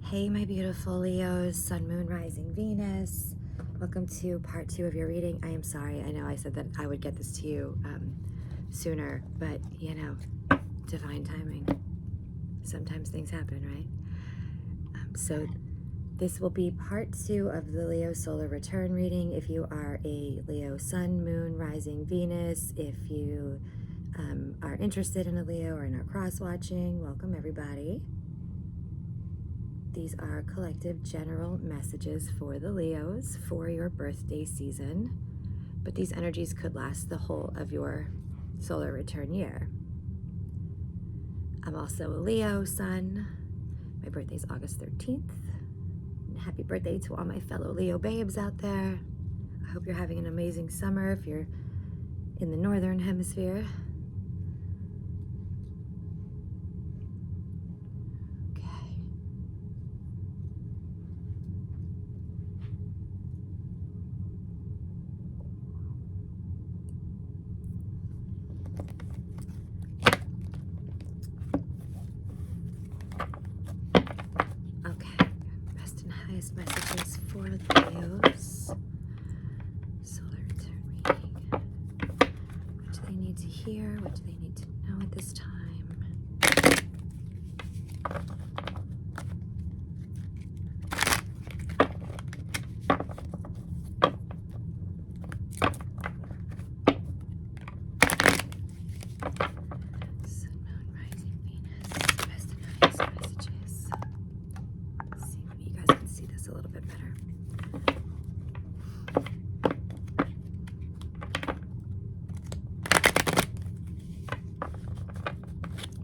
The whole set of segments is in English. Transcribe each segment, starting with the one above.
Hey, my beautiful Leos, Sun, Moon, Rising, Venus. Welcome to part 2 of your reading. I am sorry. I know I said that I would get this to you sooner, but you know, divine timing. Sometimes things happen, right? So this will be part 2 of the Leo solar return reading. If you are a Leo Sun, Moon, Rising, Venus, if you are interested in a Leo or in our cross-watching, welcome everybody. These are collective general messages for the Leos for your birthday season, but these energies could last the whole of your solar return year. I'm also a Leo Sun. My birthday is August 13th. And happy birthday to all my fellow Leo babes out there. I hope you're having an amazing summer if you're in the northern hemisphere. Messages for the Leos. Solar return reading. What do they need to hear? What do they need to know at this time? Sun, Moon, Rising, Venus. Best and highest messages. Let's see, maybe you guys can see this a little bit better.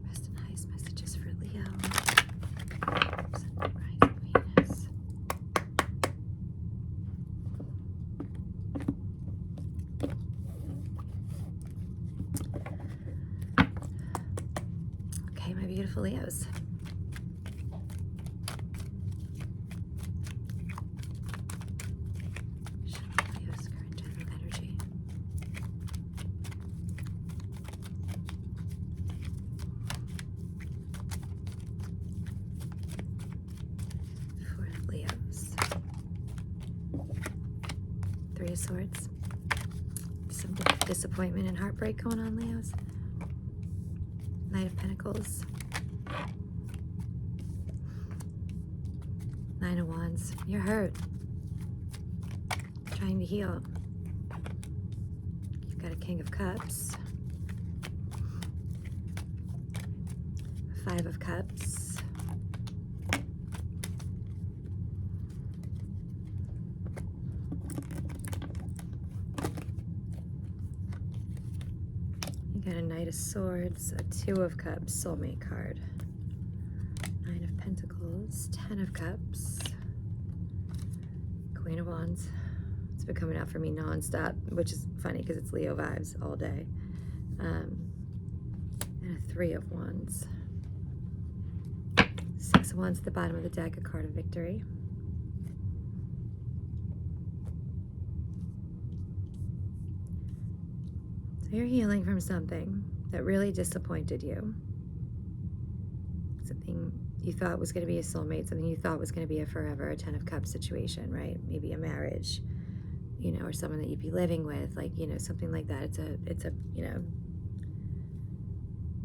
Best and highest messages for Leo. Sun, Moon, Rising, Venus. Okay, my beautiful Leos. Leo's current general energy. For Leos. Three of Swords. Some disappointment and heartbreak going on, Leos. Knight of Pentacles. Nine of Wands. You're hurt. Trying to heal. You've got a King of Cups. Five of Cups. You got a Knight of Swords, a Two of Cups, Soulmate card. Nine of Pentacles, Ten of Cups, Queen of Wands. It's been coming out for me non-stop, which is funny because it's Leo vibes all day. And a Three of Wands. Six of Wands at the bottom of the deck, a card of victory. So you're healing from something that really disappointed you. Something you thought was going to be a soulmate, something you thought was going to be a forever, a Ten of Cups situation, right? Maybe a marriage, you know, or someone that you'd be living with, like, you know, something like that. It's a, you know,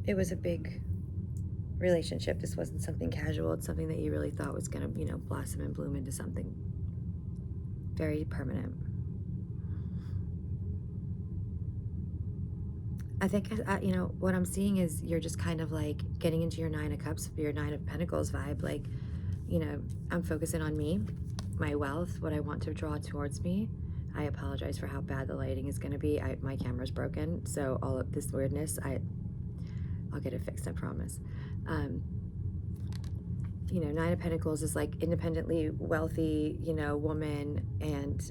it was a big relationship. This wasn't something casual. It's something that you really thought was going to, you know, blossom and bloom into something very permanent. I think, you know, what I'm seeing is you're just kind of like getting into your Nine of Cups, your Nine of Pentacles vibe. Like, you know, I'm focusing on me, my wealth, what I want to draw towards me. I apologize for how bad the lighting is going to be. My camera's broken, so all of this weirdness, I'll get it fixed, I promise. You know, Nine of Pentacles is like independently wealthy, you know, woman, and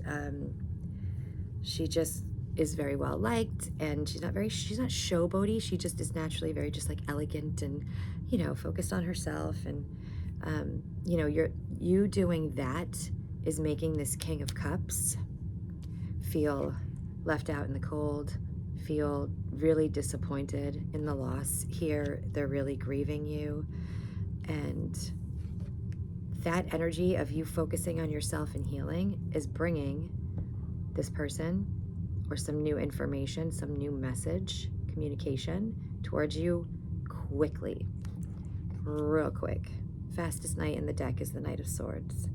she just is very well liked, and she's not showboaty. She just is naturally very just like elegant and, you know, focused on herself. And you know, you doing that is making this King of Cups feel left out in the cold, feel really disappointed in the loss here. They're really grieving you, and that energy of you focusing on yourself and healing is bringing this person or some new information, some new message, communication towards you quickly, real quick. Fastest knight in the deck is the Knight of Swords.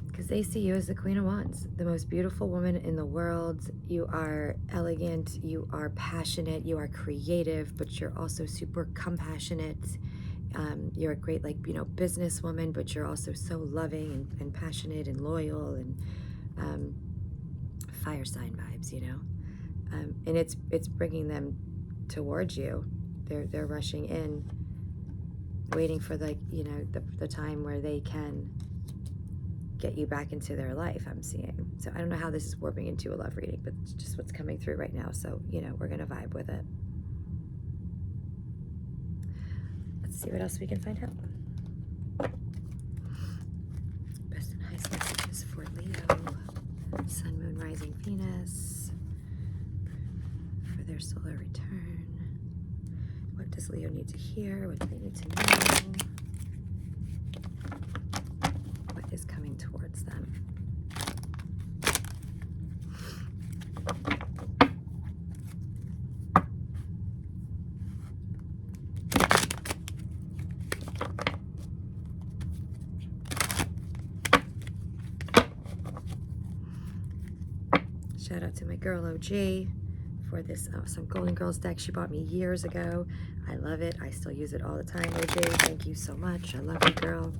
Because they see you as the Queen of Wands, the most beautiful woman in the world. You are elegant, you are passionate, you are creative, but you're also super compassionate. You're a great, like, businesswoman, but you're also so loving and passionate and loyal and fire sign vibes, and it's bringing them towards you. They're rushing in, waiting for the time where they can get you back into their life, I'm seeing. So I don't know how this is warping into a love reading, but it's just what's coming through right now. So, we're going to vibe with it. Let's see what else we can find out. Best and highest messages for Leo. Sun, Moon, Rising, Venus. For their solar return. What does Leo need to hear? What do they need to know? What is coming towards them? Shout out to my girl OG for this some Golden Girls deck she bought me years ago. I love it. I still use it all the time, OG. Thank you so much. I love you, girl.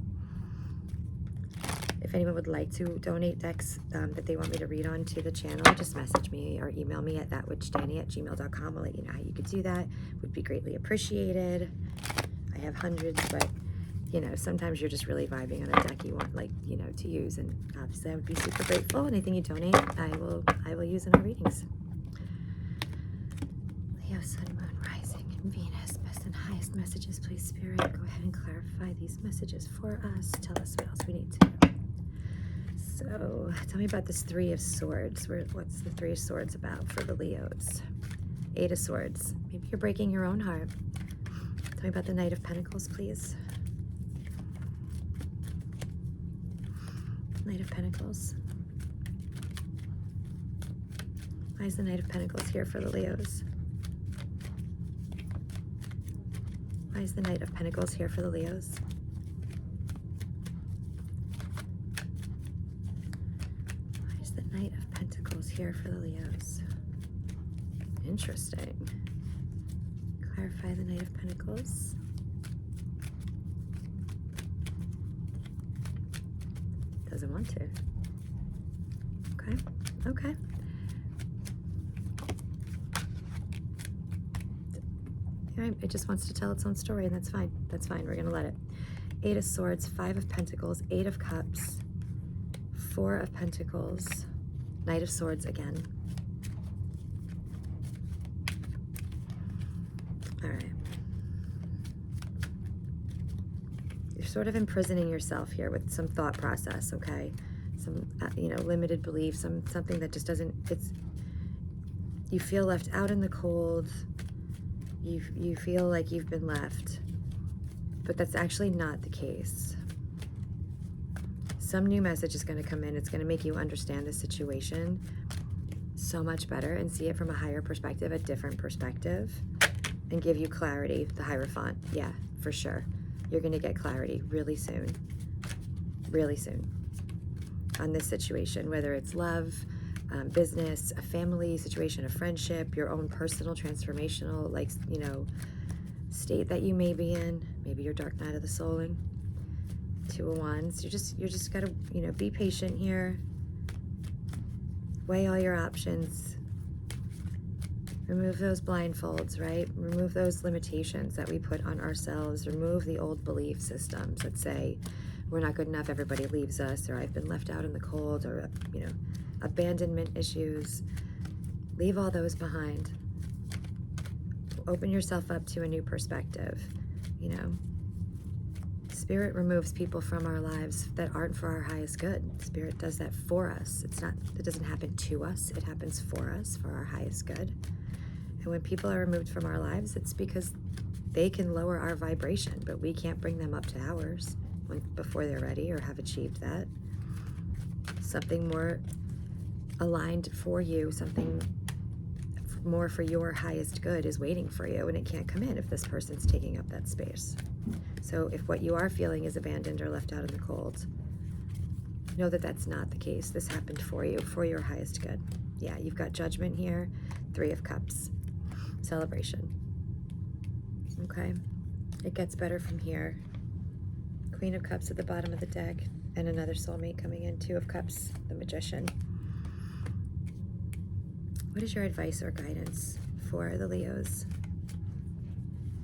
If anyone would like to donate decks that they want me to read on to the channel, just message me or email me at thatwitchdani@gmail.com. I'll let you know how you could do that. Would be greatly appreciated. I have hundreds, but sometimes you're just really vibing on a deck you want, to use, and obviously I would be super grateful. Anything you donate, I will use in our readings. Leo, Sun, Moon, Rising, and Venus. Best and highest messages, please, Spirit. Go ahead and clarify these messages for us. Tell us what else we need to know. So, tell me about this Three of Swords. What's the Three of Swords about for the Leos? Eight of Swords. Maybe you're breaking your own heart. Tell me about the Knight of Pentacles, please. Knight of Pentacles. Why is the Knight of Pentacles here for the Leos? Why is the Knight of Pentacles here for the Leos? Why is the Knight of Pentacles here for the Leos? Interesting. Clarify the Knight of Pentacles. Doesn't want to. Okay. It just wants to tell its own story, and that's fine. That's fine. We're going to let it. Eight of Swords, Five of Pentacles, Eight of Cups, Four of Pentacles, Knight of Swords again. All right. You're sort of imprisoning yourself here with some thought process, okay? Some, limited belief, something that just doesn't, you feel left out in the cold. You feel like you've been left, but that's actually not the case. Some new message is going to come in. It's going to make you understand the situation so much better and see it from a higher perspective, a different perspective, and give you clarity. The Hierophant, yeah, for sure. You're going to get clarity really soon on this situation, whether it's love, business, a family situation, a friendship, your own personal transformational, state that you may be in. Maybe your dark night of the souling. Two of Wands. You just gotta, be patient here. Weigh all your options. Remove those blindfolds, right? Remove those limitations that we put on ourselves. Remove the old belief systems that say we're not good enough, everybody leaves us, or I've been left out in the cold, or, abandonment issues. Leave all those behind. Open yourself up to a new perspective. Spirit removes people from our lives that aren't for our highest good. Spirit does that for us. It doesn't happen to us. It happens for us, for our highest good. And when people are removed from our lives, it's because they can lower our vibration, but we can't bring them up to ours. before they're ready or have achieved that. Something more aligned for you, something more for your highest good is waiting for you, and it can't come in if this person's taking up that space. So if what you are feeling is abandoned or left out in the cold, know that that's not the case. This happened for you, for your highest good. Yeah, you've got Judgment here, 3 of Cups, celebration. Okay, it gets better from here. Queen of Cups at the bottom of the deck, and another soulmate coming in, 2 of Cups, the Magician. What is your advice or guidance for the Leos?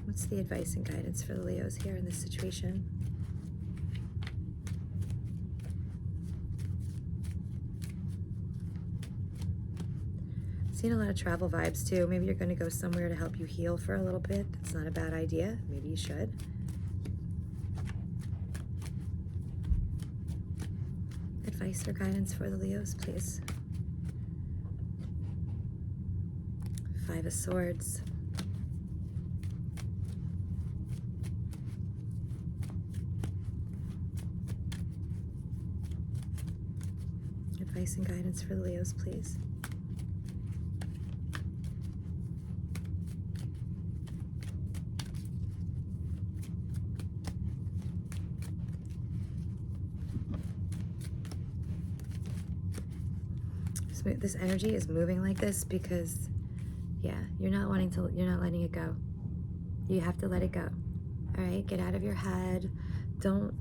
What's the advice and guidance for the Leos here in this situation? Seeing a lot of travel vibes too. Maybe you're going to go somewhere to help you heal for a little bit. That's not a bad idea. Maybe you should. Advice or guidance for the Leos, please. 5 of Swords. Advice and guidance for the Leos, please. This energy is moving like this because, yeah, you're not letting it go. You have to let it go. All right, get out of your head. Don't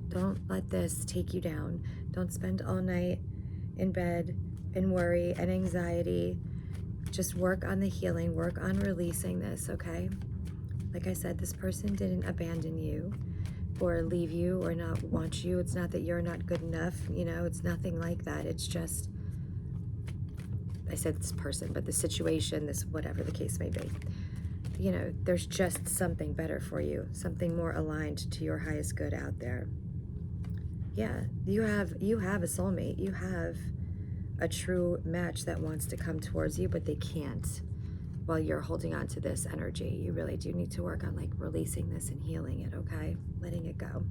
let this take you down. Don't spend all night in bed in worry and anxiety. Just work on the healing, work on releasing this, okay? Like I said, this person didn't abandon you or leave you or not want you. It's not that you're not good enough, you know, it's nothing like that. It's just, I said this person, but the situation, this whatever the case may be, you know, there's just something better for you, something more aligned to your highest good out there. Yeah, you have a soulmate. You have a true match that wants to come towards you, but they can't while you're holding on to this energy. You really do need to work on like releasing this and healing it, okay? Letting it go.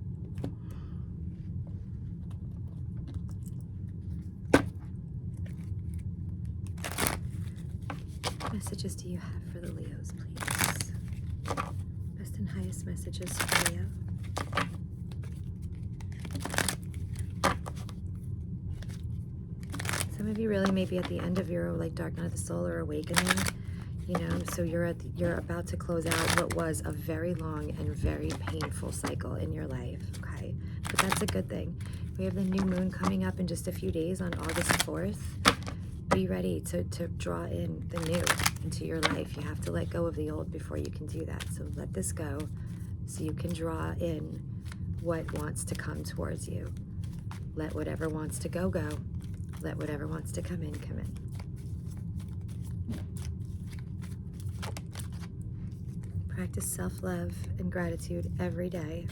What messages do you have for the Leos, please? Best and highest messages for Leo. Some of you really may be at the end of your like dark night of the soul or awakening, you know, so you're about to close out what was a very long and very painful cycle in your life, okay? But that's a good thing. We have the new moon coming up in just a few days on August 4th. Be ready to draw in the new into your life. You have to let go of the old before you can do that. So let this go so you can draw in what wants to come towards you. Let whatever wants to go, go. Let whatever wants to come in, come in. Practice self-love and gratitude every day.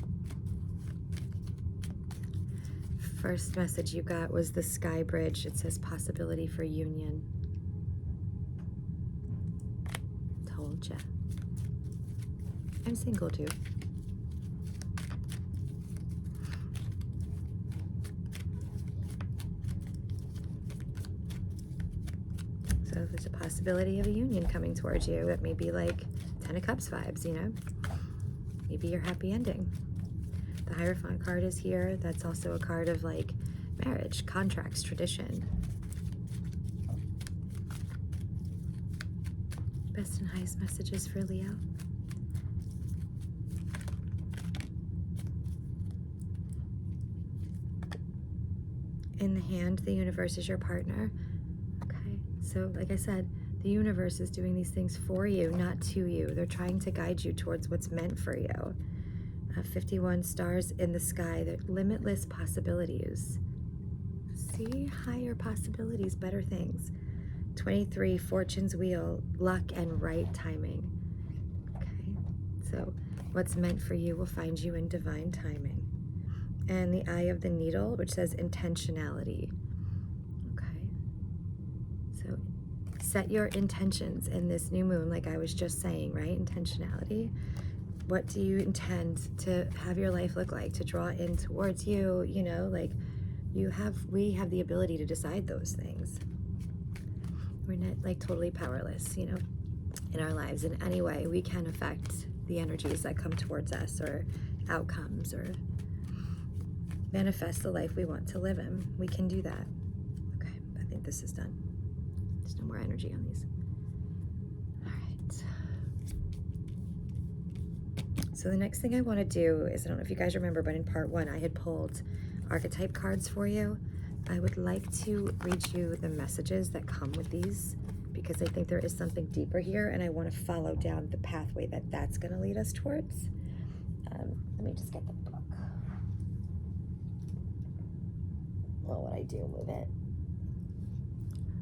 First message you got was the Sky Bridge. It says possibility for union. Told ya. I'm single too. So there's a possibility of a union coming towards you. That may be like 10 of Cups vibes, you know? Maybe your happy ending. The Hierophant card is here. That's also a card of like marriage, contracts, tradition. Best and highest messages for Leo. In the hand, the universe is your partner. Okay, so like I said, the universe is doing these things for you, not to you. They're trying to guide you towards what's meant for you. 51 stars in the sky. They're limitless possibilities. See higher possibilities, better things. 23, Fortune's wheel, luck and right timing. Okay, so what's meant for you will find you in divine timing. And the eye of the needle, which says intentionality. Okay, so set your intentions in this new moon, like I was just saying, right? Intentionality. What do you intend to have your life look like, to draw in towards you? You know, like we have the ability to decide those things. We're not like totally powerless, you know, in our lives in any way. We can affect the energies that come towards us, or outcomes, or manifest the life we want to live in. We can do that. Okay, I think this is done. There's no more energy on these. All right. So the next thing I want to do is, I don't know if you guys remember, but in part 1, I had pulled archetype cards for you. I would like to read you the messages that come with these, because I think there is something deeper here, and I want to follow down the pathway that that's going to lead us towards. Let me just get the book. Well, what I do, move it.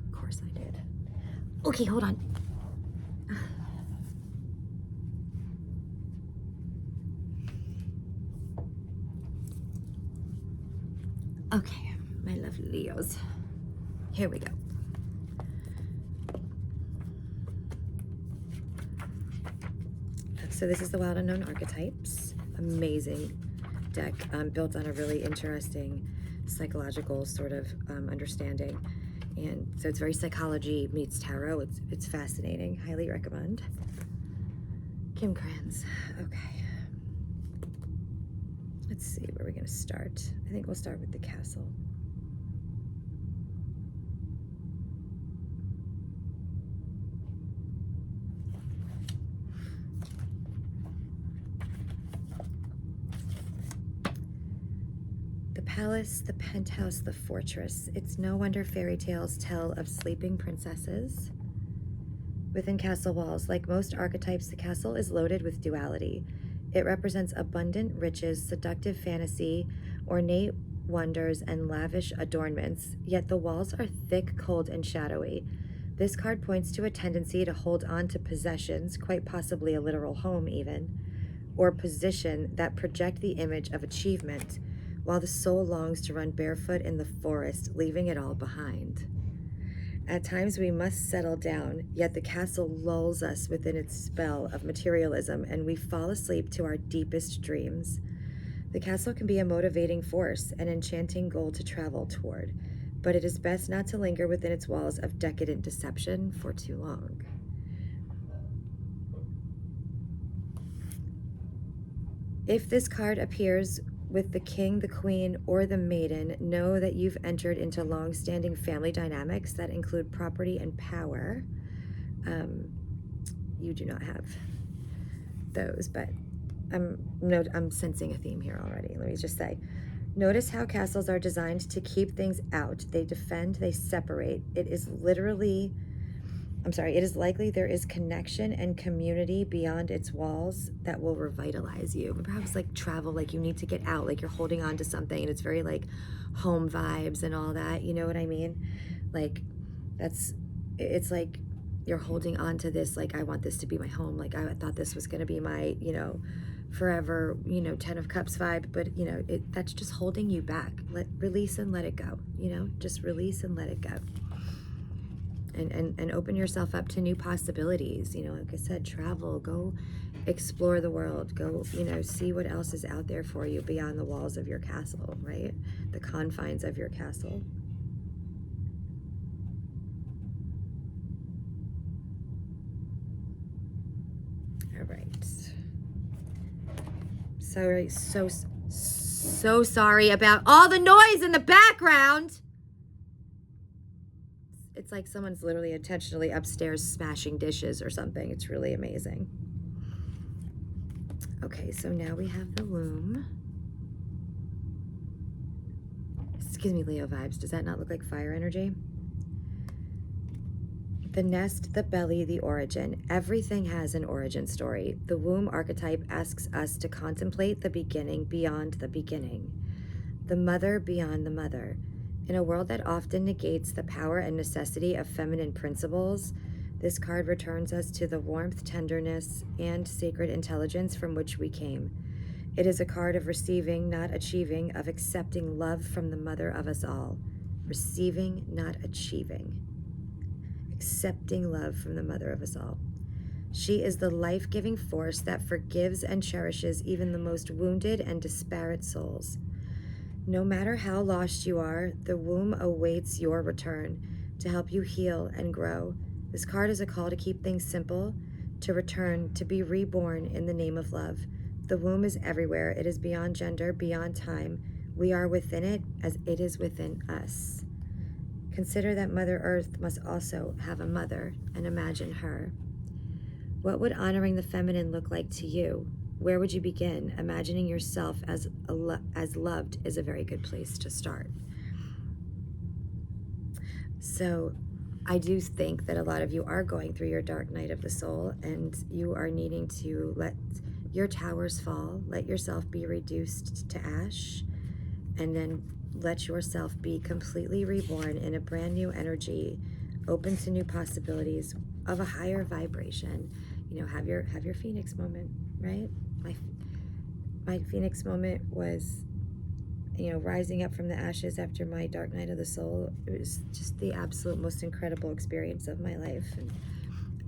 Of course I did. Okay, hold on. Okay, my lovely Leos. Here we go. So this is the Wild Unknown Archetypes. Amazing deck, built on a really interesting psychological sort of understanding. And so it's very psychology meets tarot. It's fascinating. Highly recommend. Kim Kranz. Okay. Let's see, where are we going to start? I think we'll start with the castle. The palace, the penthouse, the fortress. It's no wonder fairy tales tell of sleeping princesses. Within castle walls, like most archetypes, the castle is loaded with duality. It represents abundant riches, seductive fantasy, ornate wonders, and lavish adornments, yet the walls are thick, cold, and shadowy. This card points to a tendency to hold on to possessions, quite possibly a literal home even, or position that project the image of achievement, while the soul longs to run barefoot in the forest, leaving it all behind. At times we must settle down, yet the castle lulls us within its spell of materialism, and we fall asleep to our deepest dreams. The castle can be a motivating force, an enchanting goal to travel toward, but it is best not to linger within its walls of decadent deception for too long. If this card appears with the king, the queen, or the maiden, know that you've entered into long-standing family dynamics that include property and power. You do not have those, but I'm sensing a theme here already. Let me just say, notice how castles are designed to keep things out. They defend, they separate. It is likely there is connection and community beyond its walls that will revitalize you. Perhaps like travel, like you need to get out, like you're holding on to something, and it's very like home vibes and all that, you know what I mean? Like it's like you're holding on to this, like, I want this to be my home, like I thought this was gonna be my, forever, 10 of Cups vibe, but that's just holding you back. Release and let it go, just release and let it go. And open yourself up to new possibilities. Like I said, travel, go explore the world, go, see what else is out there for you beyond the walls of your castle, right? The confines of your castle. All right. Sorry, so sorry about all the noise in the background. It's like someone's literally intentionally upstairs smashing dishes or something. It's really amazing. Okay, so now we have the womb. Excuse me, Leo vibes. Does that not look like fire energy? The nest, the belly, the origin. Everything has an origin story. The womb archetype asks us to contemplate the beginning beyond the beginning. The mother beyond the mother. In a world that often negates the power and necessity of feminine principles, this card returns us to the warmth, tenderness, and sacred intelligence from which we came. It is a card of receiving, not achieving, of accepting love from the mother of us all. Receiving, not achieving. Accepting love from the mother of us all. She is the life-giving force that forgives and cherishes even the most wounded and disparate souls. No matter how lost you are, the womb awaits your return to help you heal and grow. This card is a call to keep things simple, to return, to be reborn in the name of love. The womb is everywhere. It is beyond gender, beyond time. We are within it as it is within us. Consider that Mother Earth must also have a mother, and imagine her. What would honoring the feminine look like to you? Where would you begin? Imagining yourself as loved is a very good place to start. So I do think that a lot of you are going through your dark night of the soul, and you are needing to let your towers fall, let yourself be reduced to ash, and then let yourself be completely reborn in a brand new energy, open to new possibilities of a higher vibration. You know, have your phoenix moment, right? My phoenix moment was, you know, rising up from the ashes after my dark night of the soul. It was just the absolute most incredible experience of my life, and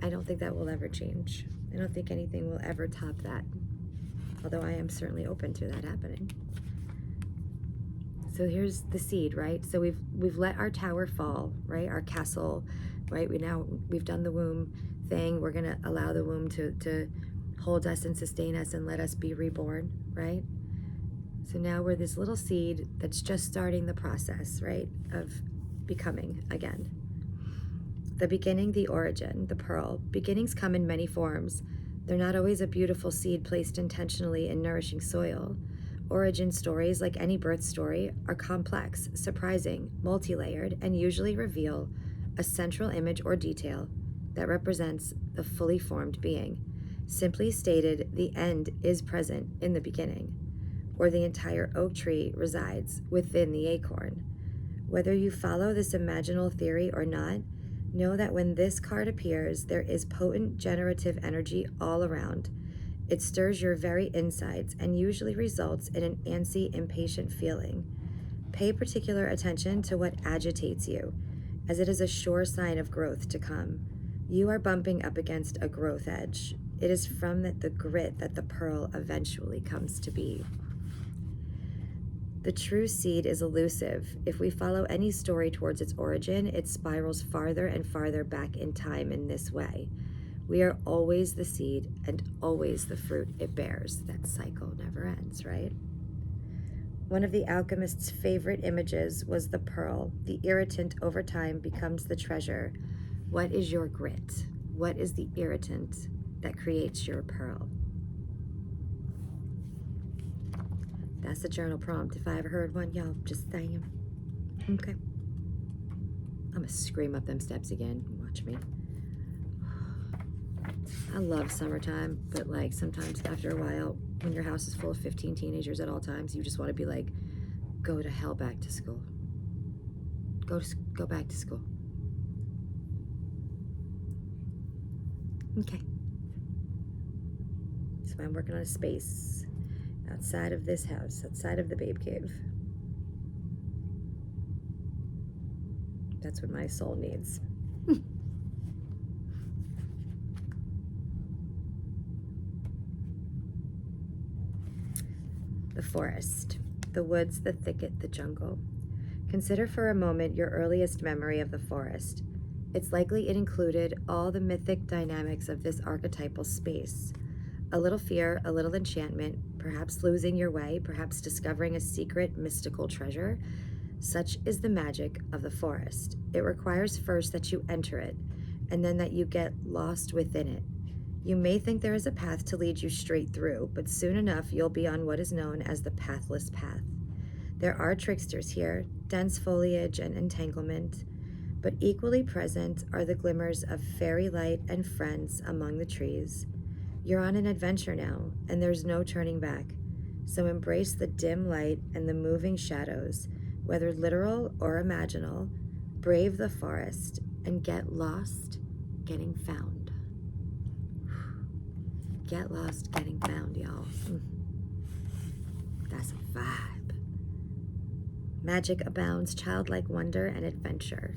I don't think that will ever change. I don't think anything will ever top that, although I am certainly open to that happening. So here's the seed, right? So we've let our tower fall, right? Our castle, right? We've done the womb thing. We're gonna allow the womb to hold us and sustain us and let us be reborn, right? So now we're this little seed that's just starting the process, right, of becoming again. The beginning, the origin, the pearl. Beginnings come in many forms. They're not always a beautiful seed placed intentionally in nourishing soil. Origin stories, like any birth story, are complex, surprising, multi-layered, and usually reveal a central image or detail that represents the fully formed being. Simply stated, the end is present in the beginning, or the entire oak tree resides within the acorn. Whether you follow this imaginal theory or not, know that when this card appears, there is potent generative energy all around. It stirs your very insides and usually results in an antsy, impatient feeling. Pay particular attention to what agitates you, as it is a sure sign of growth to come. You are bumping up against a growth edge. It is from the grit that the pearl eventually comes to be. The true seed is elusive. If we follow any story towards its origin, it spirals farther and farther back in time in this way. We are always the seed and always the fruit it bears. That cycle never ends, right? One of the alchemist's favorite images was the pearl. The irritant over time becomes the treasure. What is your grit? What is the irritant that creates your pearl? That's the journal prompt. If I ever heard one, y'all, just saying. Okay. I'm gonna scream up them steps again. Watch me. I love summertime, but like sometimes after a while, when your house is full of 15 teenagers at all times, you just want to be like, go to hell back to school. Go back to school. Okay. So I'm working on a space outside of this house, outside of the babe cave. That's what my soul needs. The forest, the woods, the thicket, the jungle. Consider for a moment your earliest memory of the forest. It's likely it included all the mythic dynamics of this archetypal space. A little fear, a little enchantment, perhaps losing your way, perhaps discovering a secret, mystical treasure. Such is the magic of the forest. It requires first that you enter it, and then that you get lost within it. You may think there is a path to lead you straight through, but soon enough you'll be on what is known as the pathless path. There are tricksters here, dense foliage and entanglement, but equally present are the glimmers of fairy light and friends among the trees. You're on an adventure now, and there's no turning back. So embrace the dim light and the moving shadows, whether literal or imaginal. Brave the forest and get lost getting found. Get lost getting found, y'all. That's a vibe. Magic abounds, childlike wonder and adventure.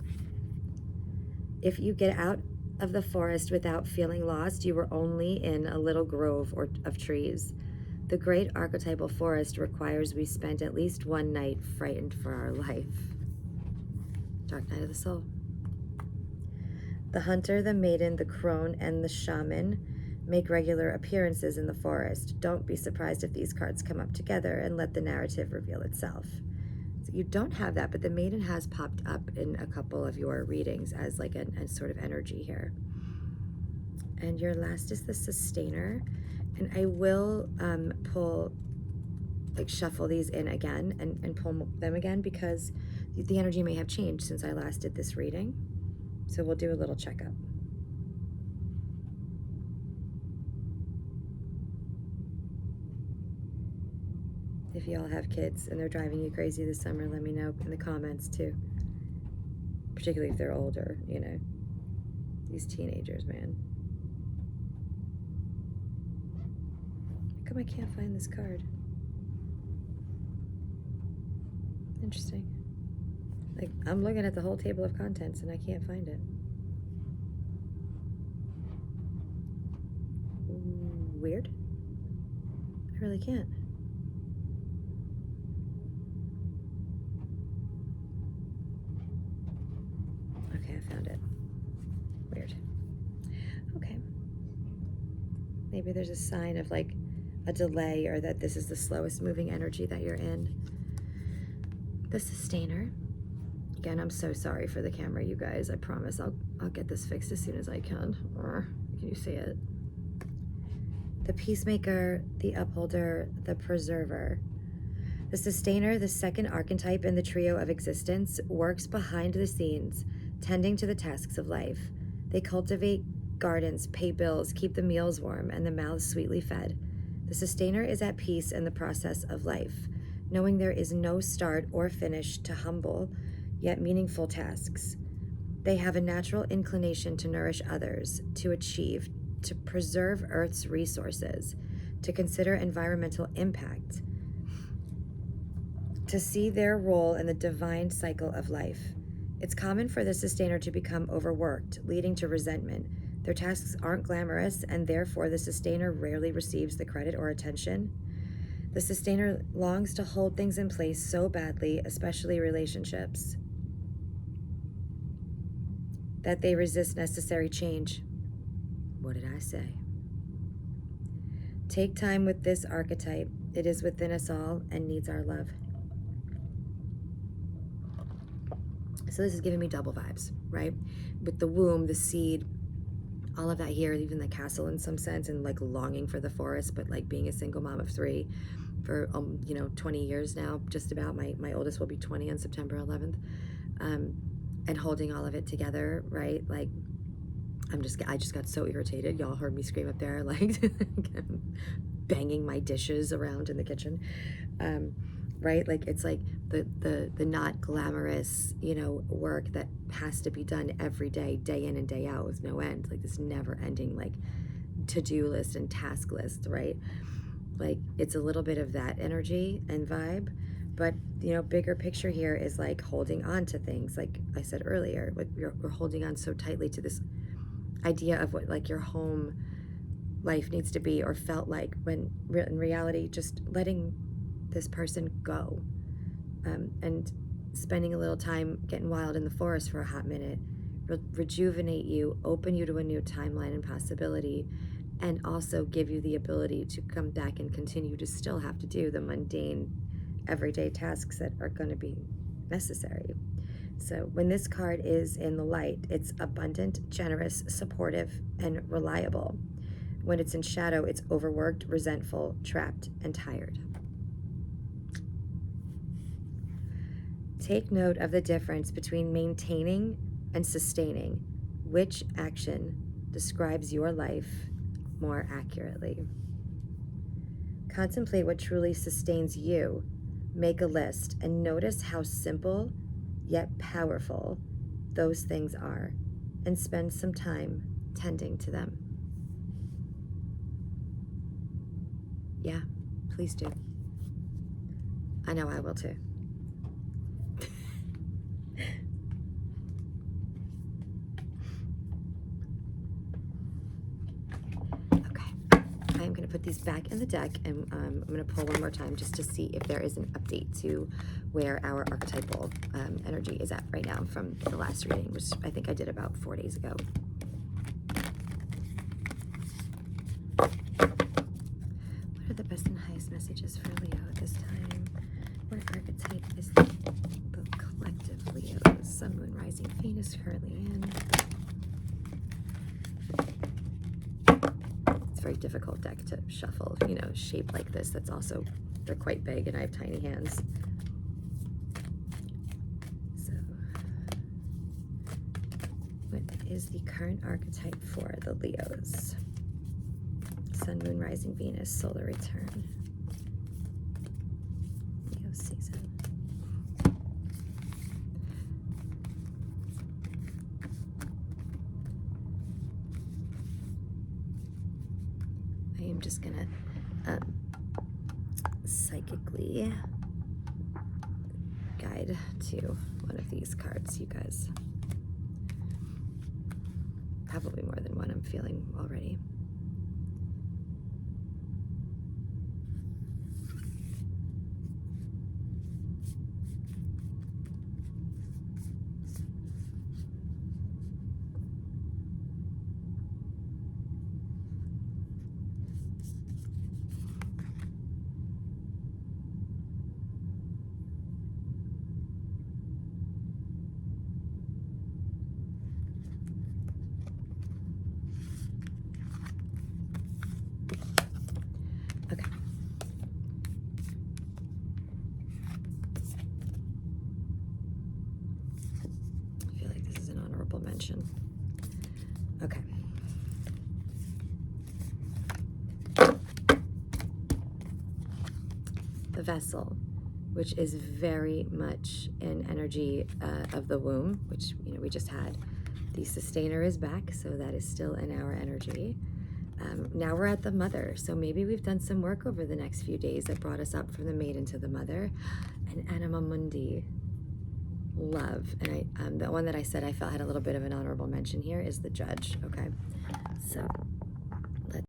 If you get out of the forest without feeling lost, you were only in a little grove of trees. The great archetypal forest requires we spend at least one night frightened for our life. Dark night of the soul. The hunter, the maiden, the crone, and the shaman make regular appearances in the forest. Don't be surprised if these cards come up together, and let the narrative reveal itself. So you don't have that, but the maiden has popped up in a couple of your readings as like a sort of energy here. And your last is the sustainer. And I will shuffle these in again and pull them again, because the energy may have changed since I last did this reading. So we'll do a little checkup. If you all have kids and they're driving you crazy this summer, let me know in the comments too. Particularly if they're older, you know. These teenagers, man. How come I can't find this card? Interesting. Like, I'm looking at the whole table of contents and I can't find it. Weird. I really can't. Okay, I found it. Weird. Okay. Maybe there's a sign of like a delay, or that this is the slowest moving energy that you're in. The sustainer. Again, I'm so sorry for the camera, you guys. I promise I'll get this fixed as soon as I can. Or can you see it? The peacemaker, the upholder, the preserver. The sustainer, the second archetype in the trio of existence, works behind the scenes, tending to the tasks of life. They cultivate gardens, pay bills, keep the meals warm, and the mouths sweetly fed. The sustainer is at peace in the process of life, knowing there is no start or finish to humble yet meaningful tasks. They have a natural inclination to nourish others, to achieve, to preserve Earth's resources, to consider environmental impact, to see their role in the divine cycle of life. It's common for the sustainer to become overworked, leading to resentment. Their tasks aren't glamorous, and therefore the sustainer rarely receives the credit or attention. The sustainer longs to hold things in place so badly, especially relationships, that they resist necessary change. What did I say? Take time with this archetype. It is within us all and needs our love. So this is giving me double vibes, right? With the womb, the seed, all of that here, even the castle in some sense, and like longing for the forest, but like being a single mom of 3 for 20 years now, just about. My oldest will be 20 on September 11th, and holding all of it together, right? Like, I just got so irritated. Y'all heard me scream up there, like banging my dishes around in the kitchen, right? Like, it's like the not glamorous, work that has to be done every day, day in and day out with no end, like this never ending, like to-do list and task list, right? Like, it's a little bit of that energy and vibe, but bigger picture here is like holding on to things. Like I said earlier, like we're holding on so tightly to this idea of what like your home life needs to be or felt like, when in reality just letting this person go, and spending a little time getting wild in the forest for a hot minute, rejuvenate you, open you to a new timeline and possibility, and also give you the ability to come back and continue to still have to do the mundane everyday tasks that are going to be necessary. So when this card is in the light, it's abundant, generous, supportive, and reliable. When it's in shadow, it's overworked, resentful, trapped, and tired. Take note of the difference between maintaining and sustaining. Which action describes your life more accurately? Contemplate what truly sustains you. Make a list and notice how simple yet powerful those things are, and spend some time tending to them. Yeah, please do. I know I will too. put these back in the deck, and I'm going to pull one more time just to see if there is an update to where our archetypal energy is at right now from the last reading, which I think I did about 4 days ago. What are the best and highest messages for Leo at this time? What archetype is the collective Leos? Sun, Moon, Rising, Venus currently in. It's a very difficult deck to shuffle, you know, shaped like this. That's also, they're quite big and I have tiny hands. So, what is the current archetype for the Leos? Sun, Moon, Rising, Venus, solar return. Leo season. I am just gonna psychically guide to one of these cards, you guys. Probably more than one, I'm feeling already. Okay. I feel like this is an honorable mention. Okay. The vessel, which is very much an energy of the womb, which, you know, we just had. The sustainer is back, so that is still in our energy. Now we're at the mother, so maybe we've done some work over the next few days that brought us up from the maiden to the mother. And Anima Mundi, love. And the one that I said I felt had a little bit of an honorable mention here is the judge, okay? So